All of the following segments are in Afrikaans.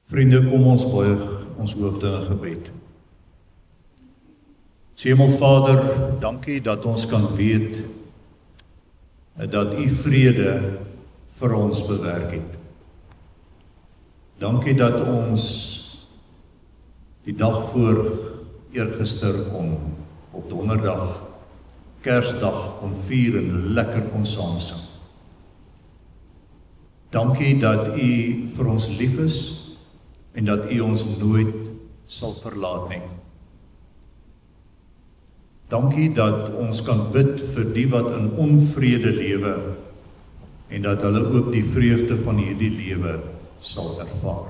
Vriende, kom ons buig ons hoofde in gebed. Hemelvader, dankie dat ons kan weet dat U vrede vir ons bewerk het. Dankie dat ons die dag voor eergister op donderdag, Kersdag kon vier en lekker kon saam sing. Dankie dat U vir ons lief is en dat U ons nooit sal verlaat nie. Dankie dat ons kan bid vir die wat in onvrede lewe en dat hulle ook die vreugde van hierdie lewe sal ervaar.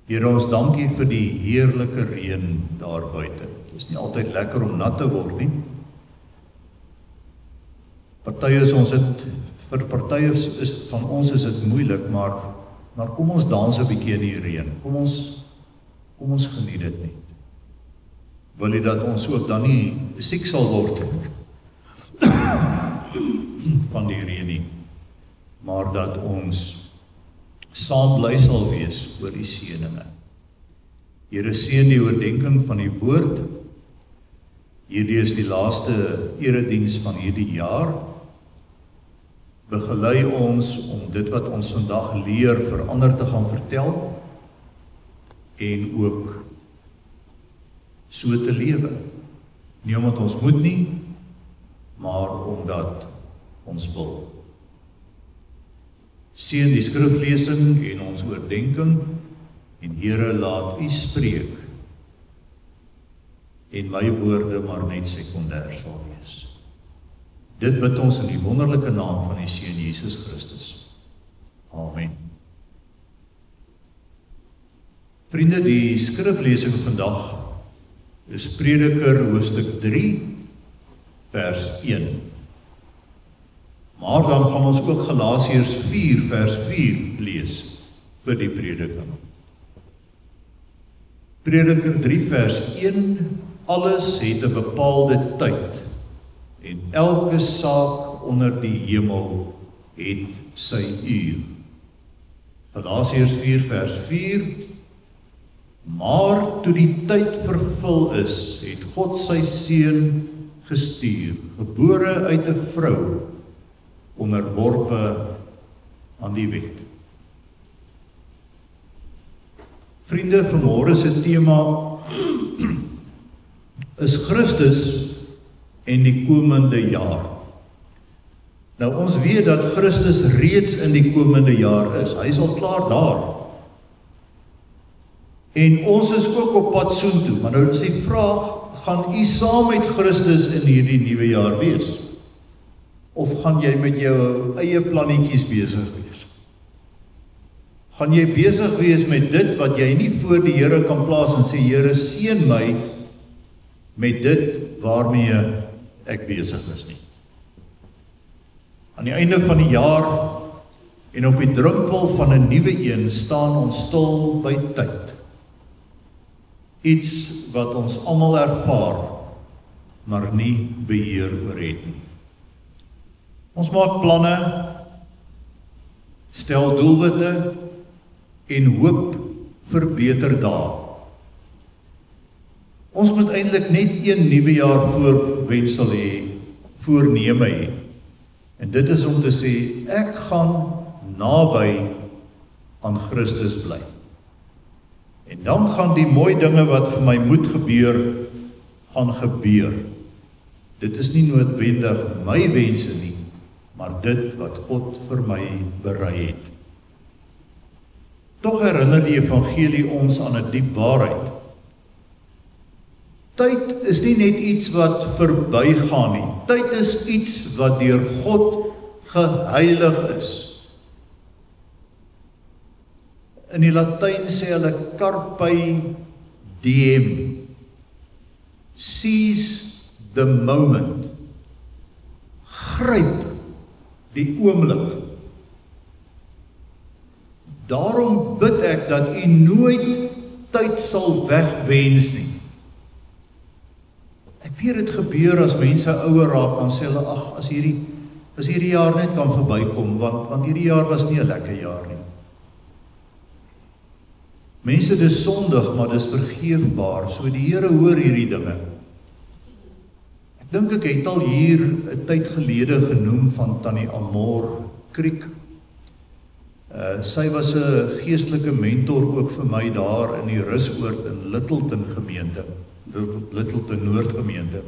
Here, ons dankie vir die heerlike reën daar buite. Dit is nie altyd lekker om nat te word nie. Vir partye van ons is dit moeilik, maar kom ons dans 'n bietjie in die reën. Kom ons geniet dit net. Wil jy dat ons ook dan nie siek sal word van die reën nie, maar dat ons saam bly sal wees oor die seëninge. Here, seën die oordeenking van die woord. Hierdie is die laaste erediens van hierdie jaar. Begelei ons om dit wat ons vandag leer vir ander te gaan vertel en ook so te lewe. Nie omdat ons moet nie, maar omdat ons wil. Seën die skriflesing en ons oordeenking en Here, laat U spreek en my woorde maar net sekondêr sal wees. Dit bid ons in die wonderlike naam van die Seun Jesus Christus. Amen. Vriende, die skriflesing vandag is Prediker hoofstuk 3, vers 1. Maar dan gaan ons ook Galasiërs 4, vers 4 lees vir die prediking. Prediker 3, vers 1, alles het 'n bepaalde tyd en elke saak onder die hemel het sy uur. Galasiërs 4, vers 4, maar toe die tyd vervul is, het God sy seun gestuur, gebore uit 'n vrou, onderworpe aan die wet. Vriende, vanmôre se tema is Christus en die komende jaar. Nou ons weet dat Christus reeds in die komende jaar is. Hy is al klaar daar. En ons is ook op pad soontoe, maar nou is die vraag, gaan u saam met Christus in hierdie nuwe jaar wees? Of gaan jy met jou eie plannetjies besig wees? Gaan jy besig wees met dit wat jy nie voor die Here kan plaas en sê, Here, seën my met dit waarmee ek besig is nie? Aan die einde van die jaar en op die drempel van 'n nuwe een staan ons stil by tyd. Iets wat ons almal ervaar, maar nie beheer oor het nie. Ons maak planne, stel doelwitte en hoop vir beter dae. Ons moet eintlik net een nuwe jaar voorwensel hê, voorneme hê. En dit is om te sê, ek gaan naby aan Christus bly. En dan gaan die mooi dinge wat vir my moet gebeur, gaan gebeur. Dit is nie noodwendig my wense nie, maar dit wat God vir my berei het. Tog herinner die evangelie ons aan 'n diep waarheid. Tyd is nie net iets wat verbygaan nie. Tyd is iets wat deur God geheilig is. In die Latyn sê hulle carpe diem. Seize the moment. Gryp die oomblik. Daarom bid ek dat u nooit tyd sal wegwens nie. Ek weet dit gebeur as mense ouer raak, dan sê hulle, ag, as hierdie jaar net kan verbykom, want hierdie jaar was nie 'n lekker jaar nie. Mense, dis sondig, maar dis vergeefbaar. So die Here hoor hierdie dinge. Ek dink ek het al hier 'n tyd gelede genoem van Tannie Amor Kriek. Sy was 'n geestelike mentor ook vir my daar in die Rusoord in Littleton gemeente, Littleton Noord gemeente.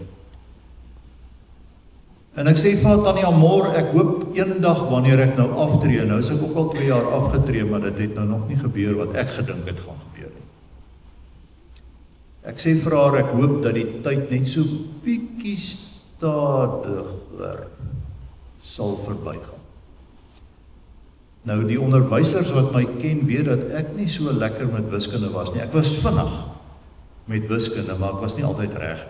En ek sê vir Tannie Amor, ek hoop eendag wanneer ek nou aftree, nou is ek ook al 2 jaar afgetree, maar dit het nou nog nie gebeur wat ek gedink het gaan gebeur nie. Ek sê vir haar, ek hoop dat die tyd net so bietjie stadiger sal verbygaan. Nou die onderwysers wat my ken weet dat ek nie so lekker met wiskunde was nie. Ek was vinnig met wiskunde, maar ek was nie altyd reg nie.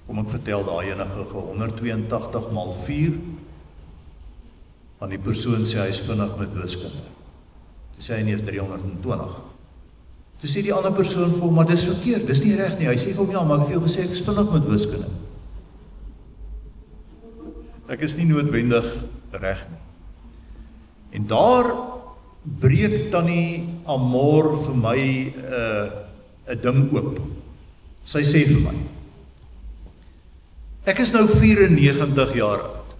Kom ek vertel daai enige 182 maal 4, want die persoon sê hy is vinnig met wiskunde. Toe sê hy nie is 320. Toe sê die ander persoon vir hom, maar dis verkeerd, dis nie reg nie. Hy sê vir hom, ja, maar ek het vir jou gesê ek is vinnig met wiskunde. Ek is nie noodwendig reg nie. En daar breek Tannie Amor vir my 'n ding oop. Sy sê vir my, ek is nou 94 jaar oud.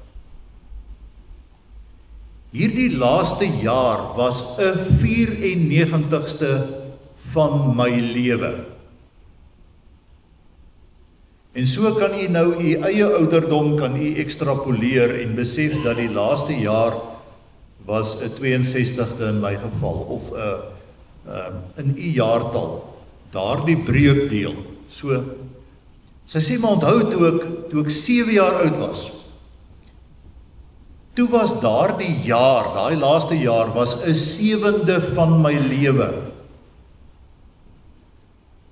Hierdie laaste jaar was 'n 94ste van my lewe. En so kan u nou u eie ouderdom kan u ekstrapoleer en besef dat die laaste jaar was 'n 62ste in my geval, of in u jaartal, daardie breukdeel. So, sy sê maar onthou toe ek 7 jaar oud was, toe was daardie jaar, daai laaste jaar was 'n 7de van my lewe.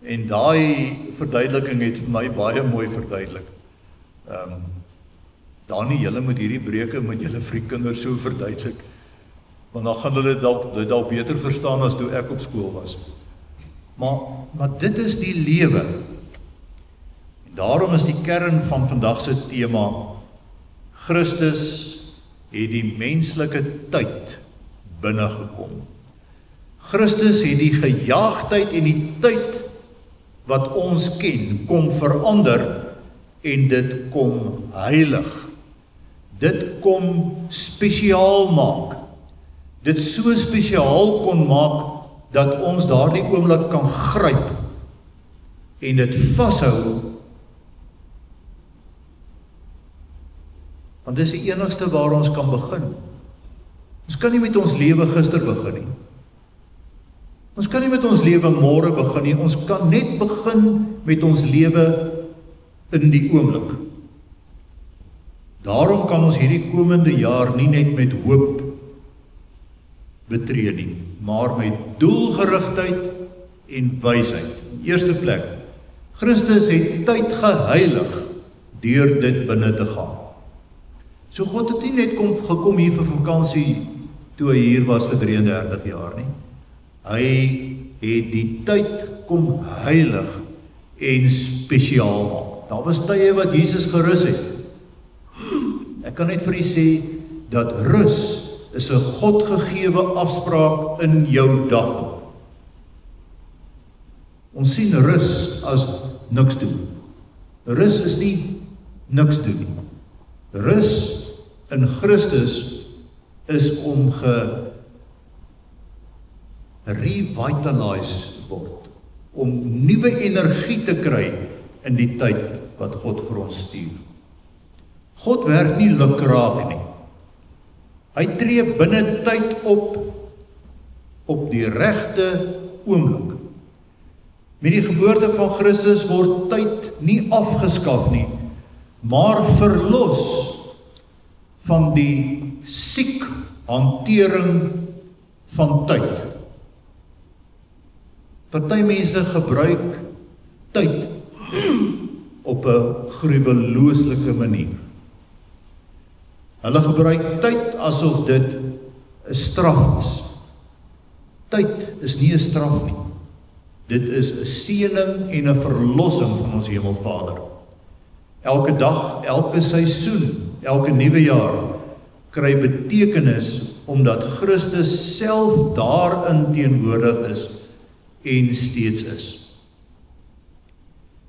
En daai verduideliking het vir my baie mooi verduidelik. Danie, julle moet hierdie breuke met julle vir die kinders so verduidelik, want dan gaan hulle dit dalk beter verstaan as toe ek op skool was. Maar dit is die lewe. En daarom is die kern van vandag se tema, Christus het die menslike tyd binnegekom. Christus het die gejaagdheid en die tyd wat ons ken, kom verander en dit kom heilig. Dit kom spesiaal maak. Dit so spesiaal kon maak dat ons daardie oomblik kan gryp en dit vashou. Want dis die enigste waar ons kan begin. Ons kan nie met ons lewe gister begin nie. Ons kan nie met ons lewe môre begin nie, ons kan net begin met ons lewe in die oomblik. Daarom kan ons hierdie komende jaar nie net met hoop betree nie, maar met doelgerigtheid en wysheid. In eerste plek, Christus het tyd geheilig deur dit binne te gaan. So God het nie net gekom hier vir vakansie toe hy hier was vir 33 jaar nie. Hy het die tyd kom heilig en spesiaal maak. Daar was tye wat Jesus gerus het. Ek kan net vir u sê dat rus is 'n Godgegewe afspraak in jou dag. Ons sien rus as niks doen. Rus is nie niks doen nie. Rus in Christus is om revitalize word, om nuwe energie te kry in die tyd wat God vir ons stuur. God werk nie lukraak nie. Hy tree binne tyd op die regte oomblik. Met die geboorte van Christus word tyd nie afgeskaf nie, maar verlos van die siek hantering van tyd. Party mense gebruik tyd op 'n gruwelooslike manier. Hulle gebruik tyd asof dit 'n straf is. Tyd is nie 'n straf nie. Dit is 'n seëning en 'n verlossing van ons Hemelvader. Elke dag, elke seisoen, elke nuwe jaar kry betekenis omdat Christus self daarin teenwoordig is en steeds is.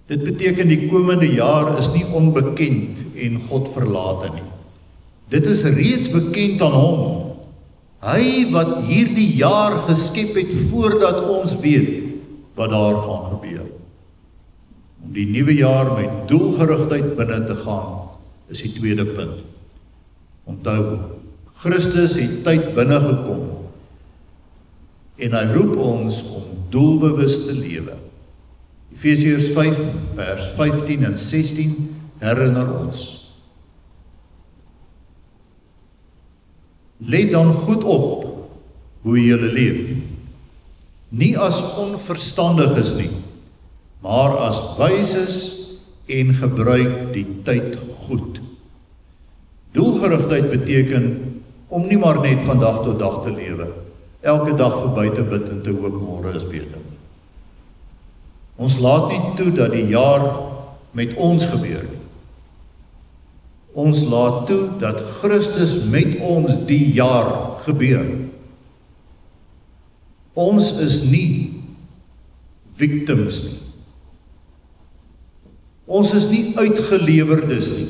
Dit beteken die komende jaar is nie onbekend en God verlate nie. Dit is reeds bekend aan hom. Hy wat hierdie jaar geskep het voordat ons weet wat daar gaan gebeur. Om die nuwe jaar met doelgerigtheid binne te gaan, is die tweede punt. Onthou, Christus het tyd binne gekom en hy roep ons om doelbewus te lewe. Efesiërs 5 vers 15 en 16 herinner ons. Let dan goed op hoe julle leef, nie as onverstandiges nie, maar as wyses en gebruik die tyd goed. Doelgerigtheid beteken om nie maar net van dag tot dag te lewe, elke dag verby te bid en te hoop môre is beter. Ons laat nie toe dat die jaar met ons gebeur nie. Ons laat toe dat Christus met ons die jaar gebeur. Ons is nie victims nie. Ons is nie uitgelewerdes nie.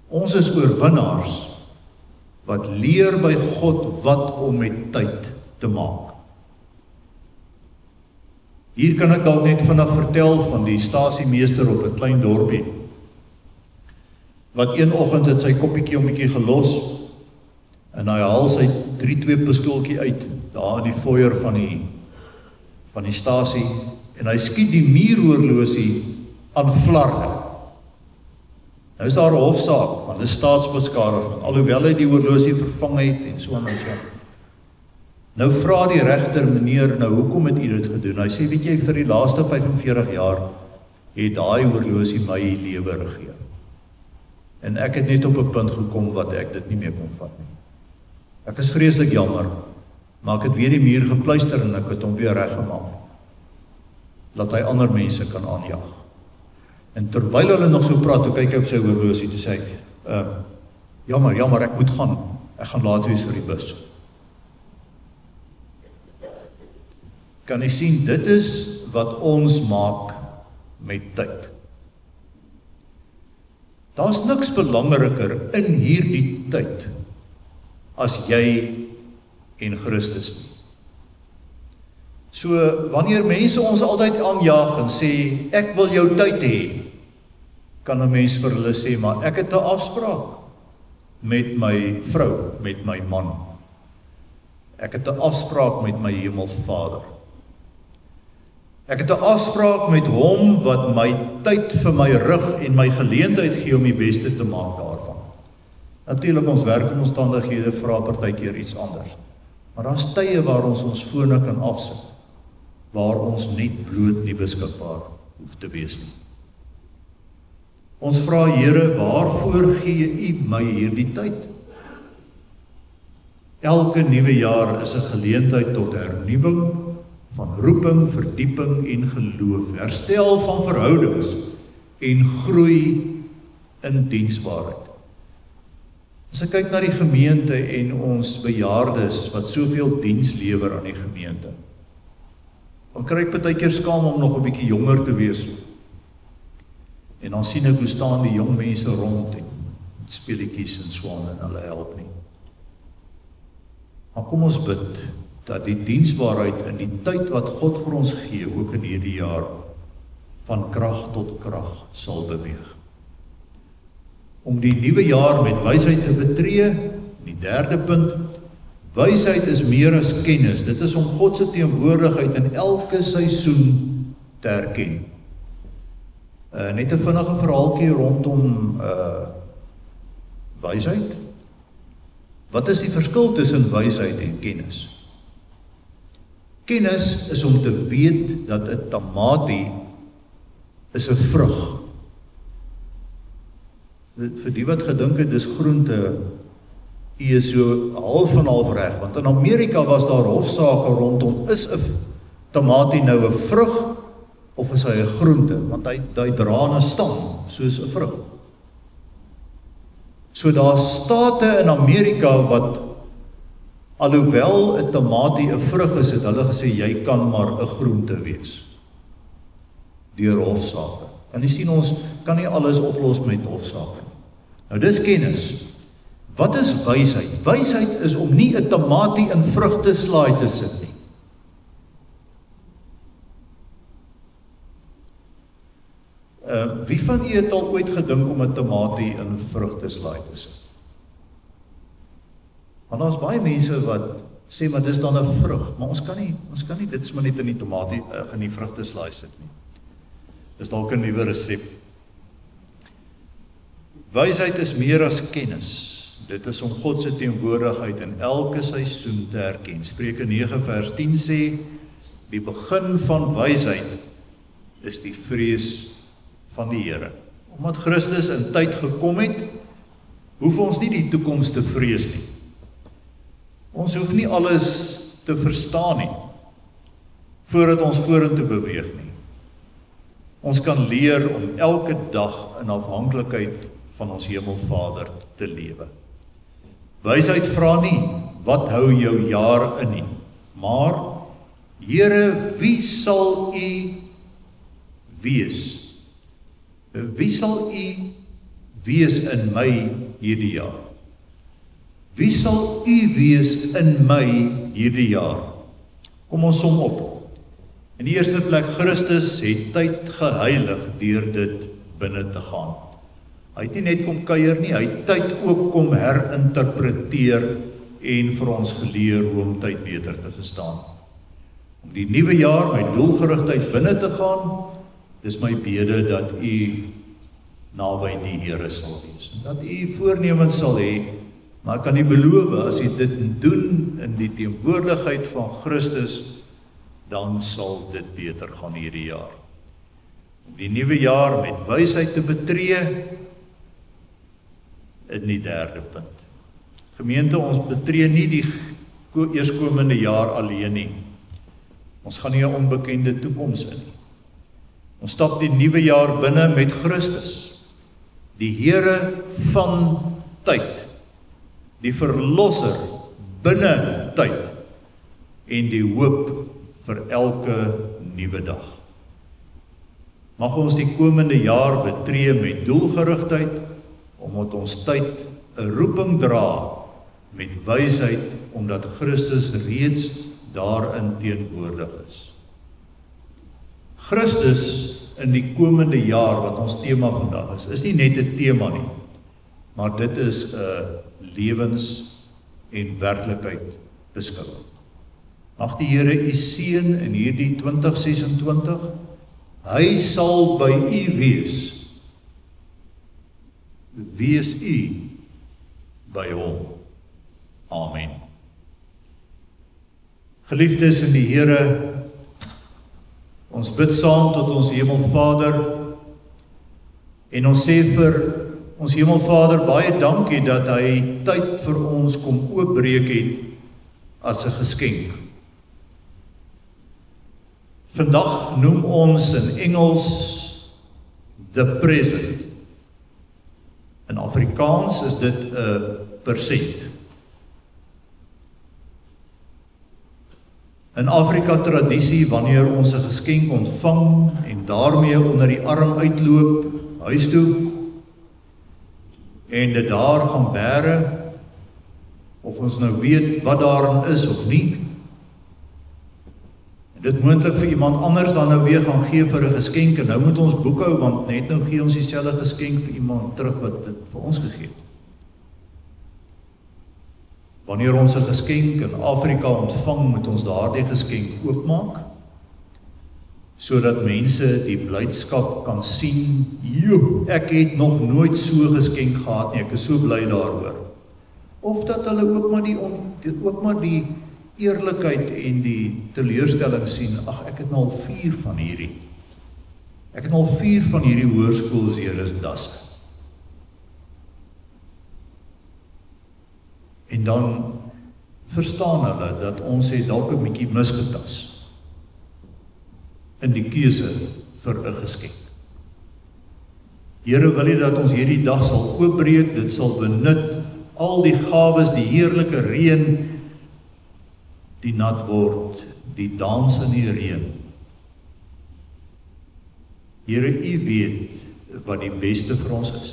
Ons is oorwinnaars wat leer by God wat om met tyd te maak. Hier kan ek dalk net vinnig vertel van die stasiemeester op 'n klein dorpie, wat een oggend het sy koppietjie om bietjie gelos, en hy haal sy 3-2 pistooltjie uit, daar in die foyer van die stasie, en hy skiet die muuurhorlosie aan flarde. Nou is daar 'n hofsaak, want dit is staatsbeskadiging, alhoewel hy die horlosie vervang het, en so en so. Nou vra die regter, meneer, nou hoekom het u dit gedoen? Hy sê, weet jy, vir die laaste 45 jaar, het daai horlosie my lewe regeer. En ek het net op 'n punt gekom wat ek dit nie meer kon vat nie. Ek is vreeslik jammer, maar ek het weer die muur gepluister en ek het hom weer reggemaak, dat hy ander mense kan aanjag. En terwyl hulle nog so praat, toe kyk ek op sy horlosie, toe sê hy, jammer, ek moet gaan, ek gaan laat wees vir die bus. Kan jy sien, dit is wat ons maak met tyd. Daar's niks belangriker in hierdie tyd as jy en Christus nie. So, wanneer mense ons altyd aanjaag en sê, ek wil jou tyd hê, kan 'n mens vir hulle sê, maar ek het 'n afspraak met my vrou, met my man. Ek het 'n afspraak met my Hemelvader. Ek het 'n afspraak met hom wat my tyd vir my rug en my geleentheid gee om die beste te maak daarvan. Natuurlik ons werkomstandighede vra partykeer iets anders. Maar daar's tye waar ons ons fone kan afsit, waar ons net bloot nie beskikbaar hoef te wees nie. Ons vra, Here, waarvoor gee u my hierdie tyd? Elke nuwe jaar is 'n geleentheid tot hernuwing van roeping, verdieping en geloof, herstel van verhoudings en groei in diensbaarheid. As ek kyk na die gemeente en ons bejaardes wat soveel diens lewer aan die gemeente, dan kry ek partykeer skaam om nog 'n bietjie jonger te wees. En dan sien ek hoe staan die jong mense rond en speletjies en swaan en hulle help nie. Maar kom ons bid dat die diensbaarheid in die tyd wat God vir ons gee, ook in hierdie jaar, van krag tot krag sal beweeg. Om die nuwe jaar met wysheid te betree, die derde punt, wysheid is meer as kennis, dit is om God se teenwoordigheid in elke seisoen te erken. Net 'n vinnige verhaaltjie rondom wysheid. Wat is die verskil tussen wysheid en kennis? Kennis is om te weet dat 'n tamatie is 'n vrug. Vir die wat gedink het, dis groente, u is so half en half reg, want in Amerika was daar hofsaake rondom, is 'n tamatie nou 'n vrug, of is hy 'n groente, want hy dra 'n stam, soos 'n vrug. So daar state in Amerika wat, alhoewel 'n tamatie 'n vrug is, het hulle gesê, jy kan maar 'n groente wees. Deur hofsaake. En jy sien, ons kan nie alles oplos met hofsaake. Nou dis kennis. Wat is wysheid? Wysheid is om nie 'n tamatie in vrugteslaai te sit nie. Wie van u het al ooit gedink om 'n tamatie in vrugteslaai te sit? Want daar's baie mense wat sê, maar dis dan 'n vrug, maar ons kan nie dit sommer net in die tamatie in die vrugteslaai sit nie. Dis dalk 'n nuwe resep. Wysheid is meer as kennis. Dit is om God se teenwoordigheid in elke seisoen te erken. Spreuke 9 vers 10 sê, die begin van wysheid is die vrees van die Here. Omdat Christus in tyd gekom het, hoef ons nie die toekoms te vrees nie. Ons hoef nie alles te verstaan nie, voordat ons vorentoe beweeg nie. Ons kan leer om elke dag in afhanklikheid van ons Hemelvader te lewe. Wysheid vra nie, wat hou jou jaar in nie, maar, Here, wie sal u wees? Wie sal u wees in my hierdie jaar? Wie sal u wees in my hierdie jaar? Kom ons som op. In die eerste plek, Christus het tyd geheilig deur dit binne te gaan. Hy het nie net kom kuier nie, hy het tyd ook kom herinterpreteer en vir ons geleer hoe om tyd beter te verstaan. Om die nuwe jaar met doelgerigtheid binne te gaan, dis my bede dat u naby die Here sal wees. Dat u voornemens sal hê, maar ek kan nie beloof, as u dit doen in die teenwoordigheid van Christus, dan sal dit beter gaan hierdie jaar. Om die nuwe jaar met wysheid te betree, in die derde punt. Gemeente, ons betree nie die eerskomende jaar alleen nie. Ons gaan nie 'n onbekende toekoms in nie. Ons stap die nuwe jaar binne met Christus, die Here van tyd, die Verlosser binne tyd, en die hoop vir elke nuwe dag. Mag ons die komende jaar betree met doelgerigtheid, omdat ons tyd 'n roeping dra met wysheid, omdat Christus reeds daarin teenwoordig is. Christus in die komende jaar, wat ons tema vandag is nie net 'n tema nie, maar dit is 'n lewens- en werklikheid beskouing. Mag die Here u seën in hierdie 2026, hy sal by u wees. Wees u by hom. Amen. Geliefdes in die Here, ons bid saam tot ons Hemelvader, en ons sê vir ons Hemelvader baie dankie dat hy tyd vir ons kom oopbreek het as 'n geskenk. Vandag noem ons in Engels the present. In Afrikaans is dit 'n persent. In Afrika tradisie, wanneer ons 'n geskenk ontvang en daarmee onder die arm uitloop, huis toe, en dit daar gaan bære, of ons nou weet wat daarin is of nie, en dit moontlik vir iemand anders dan nou weer gaan gee vir 'n geskenk, en nou moet ons boekhou, want net nou gee ons dieselfde geskenk vir iemand terug wat dit vir ons gegee het. Wanneer ons 'n geskenk in Afrika ontvang, moet ons daardie geskenk oopmaak, sodat mense die blydskap kan sien, "Jo, ek het nog nooit so 'n geskenk gehad nie, ek is so bly daaroor." Of dat hulle ook maar die eerlikheid en die teleurstelling sien, "Ag, ek het nou al 4 van hierdie. Ek het nou al 4 van hierdie hoërskoolseeres En dan verstaan hulle dat ons het dalk 'n bietjie misgetas in die keuse vir 'n geskenk. Here wil U dat ons hierdie dag sal oopbreek, dit sal benut, al die gawes, die heerlike reën, die nat word, die dans in die reën. Here, U weet wat die beste vir ons is.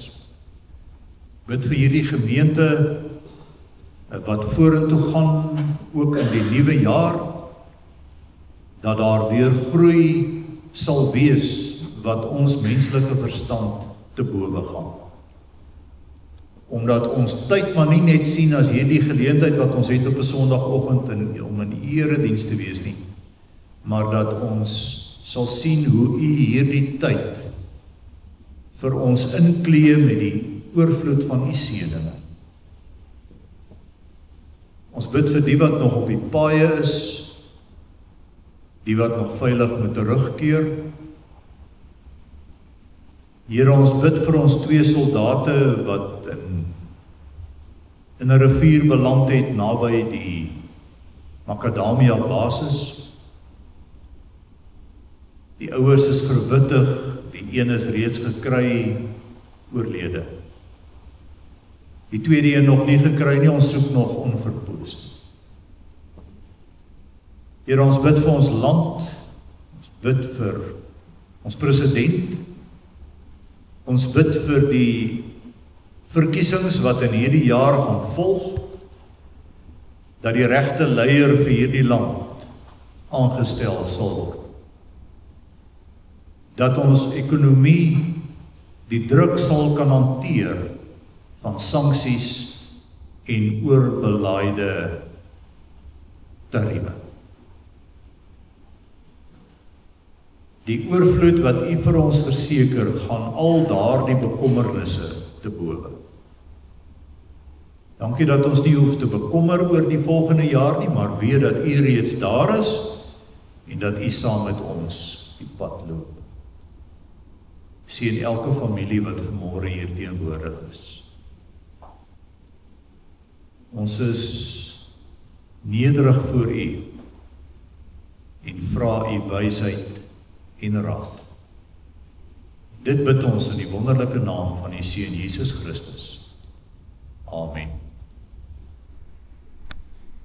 Bid vir hierdie gemeente wat vorentoe gaan, ook in die nuwe jaar, dat daar weer groei sal wees wat ons menslike verstand te bowe gaan. Omdat ons tyd maar nie net sien as hierdie geleentheid wat ons het op 'n Sondagoggend om in erediens te wees nie, maar dat ons sal sien hoe U hierdie tyd vir ons inklee met die oorvloed van U seëninge. Ons bid vir die wat nog op die paaie is, die wat nog veilig moet terugkeer. Here, ons bid vir ons 2 soldate wat in 'n rivier beland het naby die Macadamia basis. Die ouers is verwittig, die een is reeds gekry oorlede. Die tweede een nog nie gekry nie, ons soek nog onverpoos. Here, ons bid vir ons land, ons bid vir ons president, ons bid vir die verkiesings wat in hierdie jaar gaan volg, dat die regte leier vir hierdie land aangestel sal word. Dat ons ekonomie die druk sal kan hanteer van sanksies en oorbelaaide tariewe. Die oorvloed wat U vir ons verseker, gaan al daardie bekommernisse te bowe. Dankie dat ons nie hoef te bekommer oor die volgende jaar nie, maar weet dat U reeds daar is en dat U saam met ons die pad loop. Seën elke familie wat vanmôre hier teenwoordig is. Ons is nederig voor U en vra U wysheid en raad. Dit bid ons in die wonderlike naam van U Seun Jesus Christus. Amen.